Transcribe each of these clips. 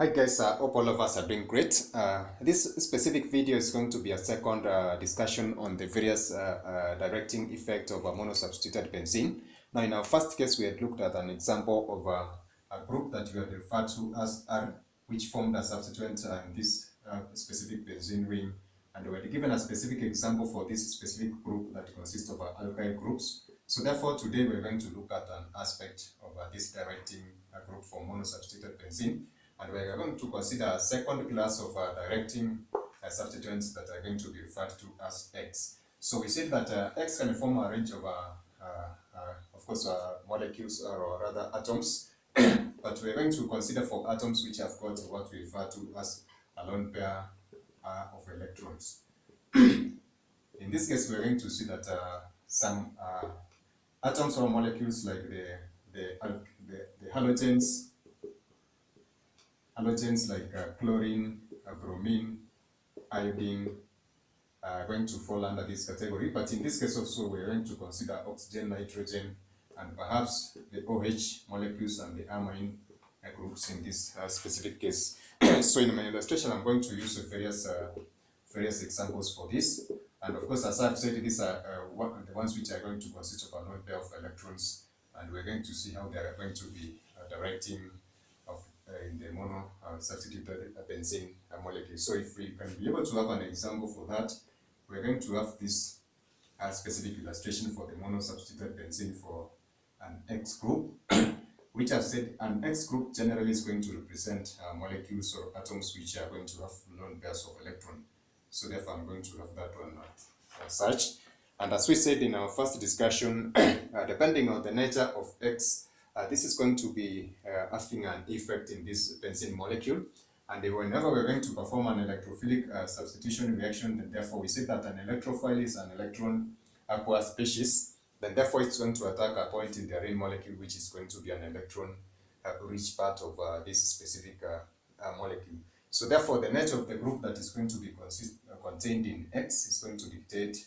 Hi guys, hope all of us are doing great. This specific video is going to be a second discussion on the various directing effect of a monosubstituted benzene. Now in our first case, we had looked at an example of a group that we had referred to as R, which formed a substituent in this specific benzene ring. And we had given a specific example for this specific group that consists of alkyl groups. So therefore, today we're going to look at an aspect of this directing group for monosubstituted benzene. And we're going to consider a second class of directing substituents that are going to be referred to as X. So we said that X can form a range of course, molecules or rather atoms. But we're going to consider for atoms which have got what we refer to as a lone pair of electrons. In this case, we're going to see that some atoms or molecules like the halogens like chlorine, bromine, iodine are going to fall under this category. But in this case also, we're going to consider oxygen, nitrogen, and perhaps the OH molecules and the amine groups in this specific case. So in my illustration, I'm going to use various examples for this. And of course, as I've said, these are the ones which are going to consist of a lone pair of electrons. And we're going to see how they are going to be directing in the monosubstituted benzene molecule. So if we can be able to have an example for that, we're going to have this specific illustration for the monosubstituted benzene for an X group, which I've said an X group generally is going to represent molecules or atoms which are going to have lone pairs of electrons. So therefore I'm going to have that one as such. And as we said in our first discussion, depending on the nature of X, this is going to be having an effect in this benzene molecule. And whenever we're going to perform an electrophilic substitution reaction, then therefore we say that an electrophile is an electron aqueous species. Then therefore it's going to attack a point in the arene molecule, which is going to be an electron rich part of this specific molecule. So therefore the nature of the group that is going to be contained in X is going to dictate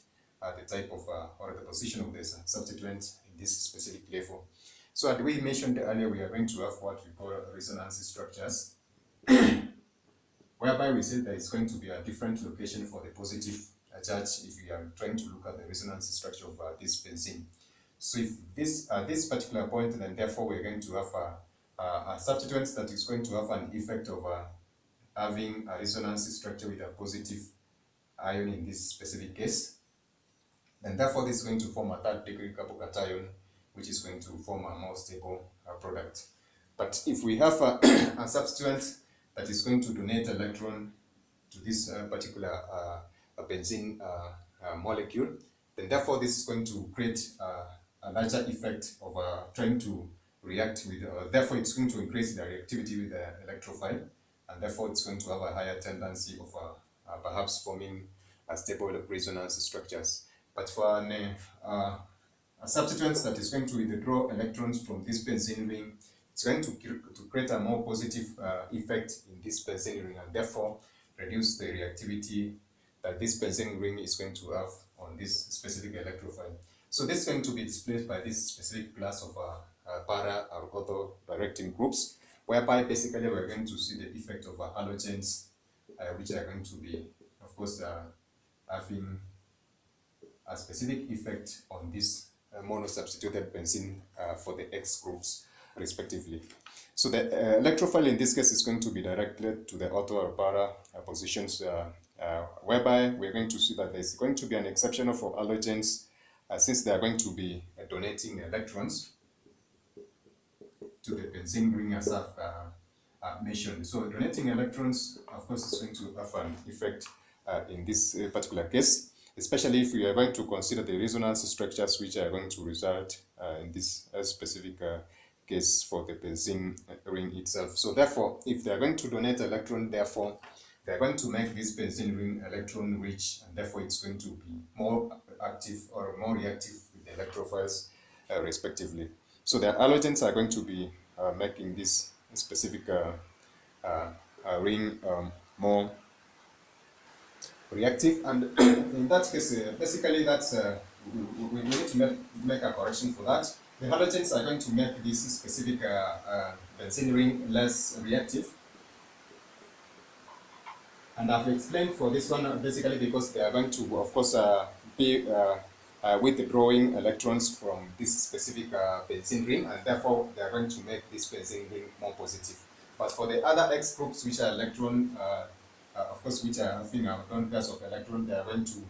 the type of or the position of the substituent in this specific level. So as we mentioned earlier, we are going to have what we call resonance structures, whereby we said that it's going to be a different location for the positive charge if we are trying to look at the resonance structure of this benzene. So if this particular point, then therefore we're going to have a substituent that is going to have an effect of having a resonance structure with a positive ion in this specific case. And therefore this is going to form a third degree carbocation, which is going to form a more stable product. But if we have a substituent that is going to donate electron to this particular benzene molecule, then therefore this is going to create a larger effect of trying to react with, therefore it's going to increase the reactivity with the electrophile, and therefore it's going to have a higher tendency of perhaps forming stable resonance structures. But for a substituent that is going to withdraw electrons from this benzene ring, it's going to create a more positive effect in this benzene ring, and therefore reduce the reactivity that this benzene ring is going to have on this specific electrophile. So this is going to be displayed by this specific class of para or ortho directing groups, whereby basically we're going to see the effect of halogens, which are going to be, of course, having a specific effect on this monosubstituted benzene for the X groups respectively. So the electrophile in this case is going to be directed to the ortho or para positions, whereby we're going to see that there's going to be an exception for halogens since they are going to be donating electrons to the benzene ring as I've mentioned. So donating electrons, of course, is going to have an effect in this particular case, especially if we are going to consider the resonance structures which are going to result in this specific case for the benzene ring itself. So therefore, if they are going to donate electron, therefore they are going to make this benzene ring electron rich, and therefore it's going to be more active or more reactive with the electrophiles respectively. So the halogens are going to be making this specific ring more reactive, and in that case, basically that's we need to make a correction for that. The halogens are going to make this specific benzene ring less reactive, And I've explained for this one basically because they are going to, of course, be withdrawing electrons from this specific benzene ring, and therefore they are going to make this benzene ring more positive. But for the other X groups, which are electron, of course, which are having lone pairs of electron, they are going to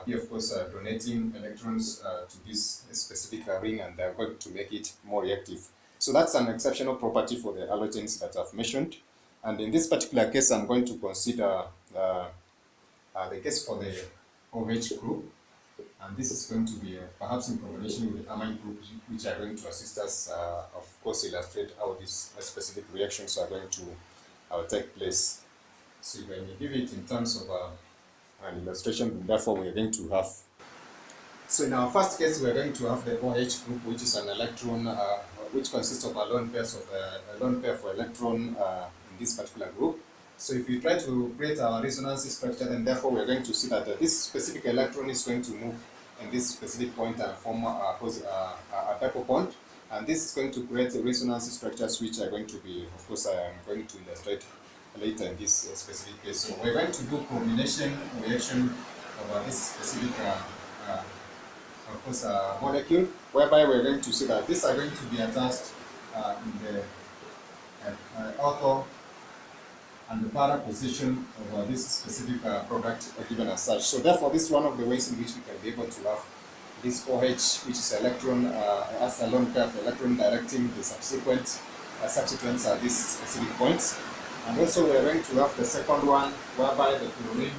be, of course, donating electrons to this specific ring, and they are going to make it more reactive. So that's an exceptional property for the halogens that I've mentioned. And in this particular case, I'm going to consider the case for the OH group. And this is going to be perhaps in combination with the amine group, which are going to assist us, of course, illustrate how these specific reactions are going to take place. So when you give it in terms of an illustration, therefore we're going to have. So in our first case, we're going to have the OH group, which is an electron, which consists of a lone pair for electron in this particular group. So if we try to create our resonance structure, then therefore we're going to see that this specific electron is going to move in this specific point and form a dipole bond. And this is going to create a resonance structures which are going to be, of course, I am going to illustrate later in this specific case. So we're going to do combination reaction of this specific, of course, molecule, whereby we're going to see that these are going to be attached in the ortho and the para position of this specific product given as such. So therefore, this is one of the ways in which we can be able to have this OH, which is electron, as a lone pair of electron directing the subsequent substituents at these specific points. And also we are going to have the second one, whereby the chlorine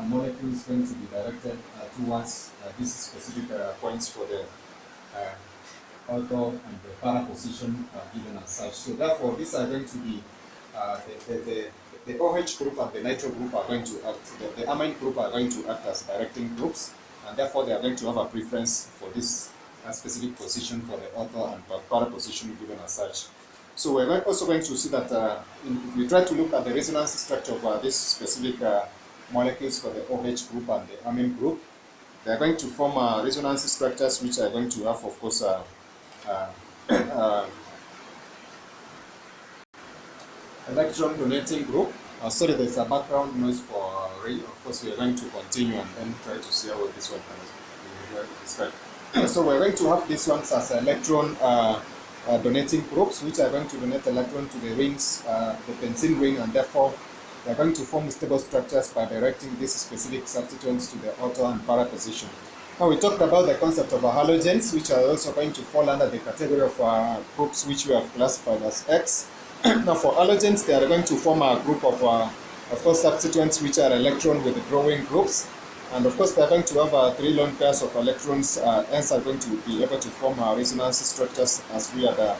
molecule is going to be directed towards these specific points for the ortho and the para position given as such. So therefore, these are going to be the OH group and the nitro group are going to act, the amine group are going to act as directing groups, and therefore they are going to have a preference for this specific position for the ortho and para position given as such. So we're also going to see that if we try to look at the resonance structure of this specific molecules for the OH group and the amine group, they are going to form resonance structures which are going to have, of course, electron donating group. Sorry, there's a background noise for Ray. Of course, we are going to continue and then try to see how this one can be described. So we're going to have these ones as electron donating groups, which are going to donate electron to the rings, the benzene ring, and therefore they're going to form stable structures by directing these specific substituents to the ortho and para position. Now we talked about the concept of halogens, which are also going to fall under the category of groups which we have classified as X. Now for halogens, they are going to form a group of course, substituents which are electron withdrawing groups. And of course, they are going to have 3 lone pairs of electrons, hence are going to be able to form resonance structures as we had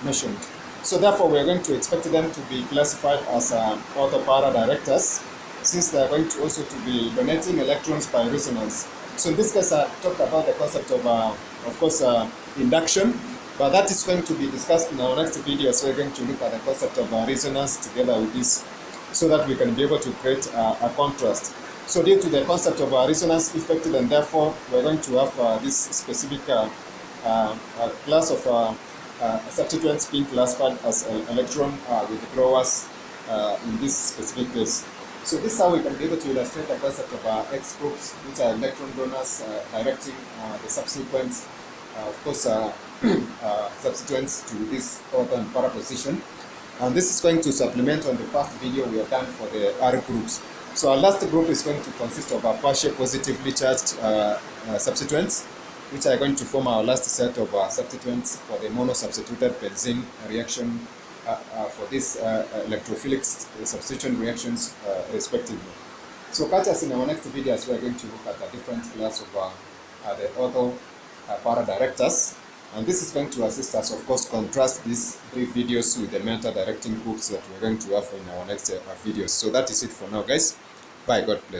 mentioned. So therefore, we are going to expect them to be classified as ortho-para directors, since they are going to also to be donating electrons by resonance. So in this case, I talked about the concept of course, induction, but that is going to be discussed in our next video. So we're going to look at the concept of resonance together with this, so that we can be able to create a contrast. So due to the concept of resonance effect, and therefore we're going to have this specific class of substituents being classified as electron withdrawers in this specific case. So this is how we can be able to illustrate the concept of X groups, which are electron donors directing the subsequent, of course, substituents to this ortho and para position. And this is going to supplement on the first video we have done for the R groups. So our last group is going to consist of partial positively charged substituents, which are going to form our last set of substituents for the monosubstituted benzene reaction for these electrophilic substitution reactions respectively. So catch us in our next video as we are going to look at a different class of the ortho para directors. And this is going to assist us, of course, contrast these 3 videos with the meta-directing groups that we're going to have in our next videos. So that is it for now, guys. Bye. God bless.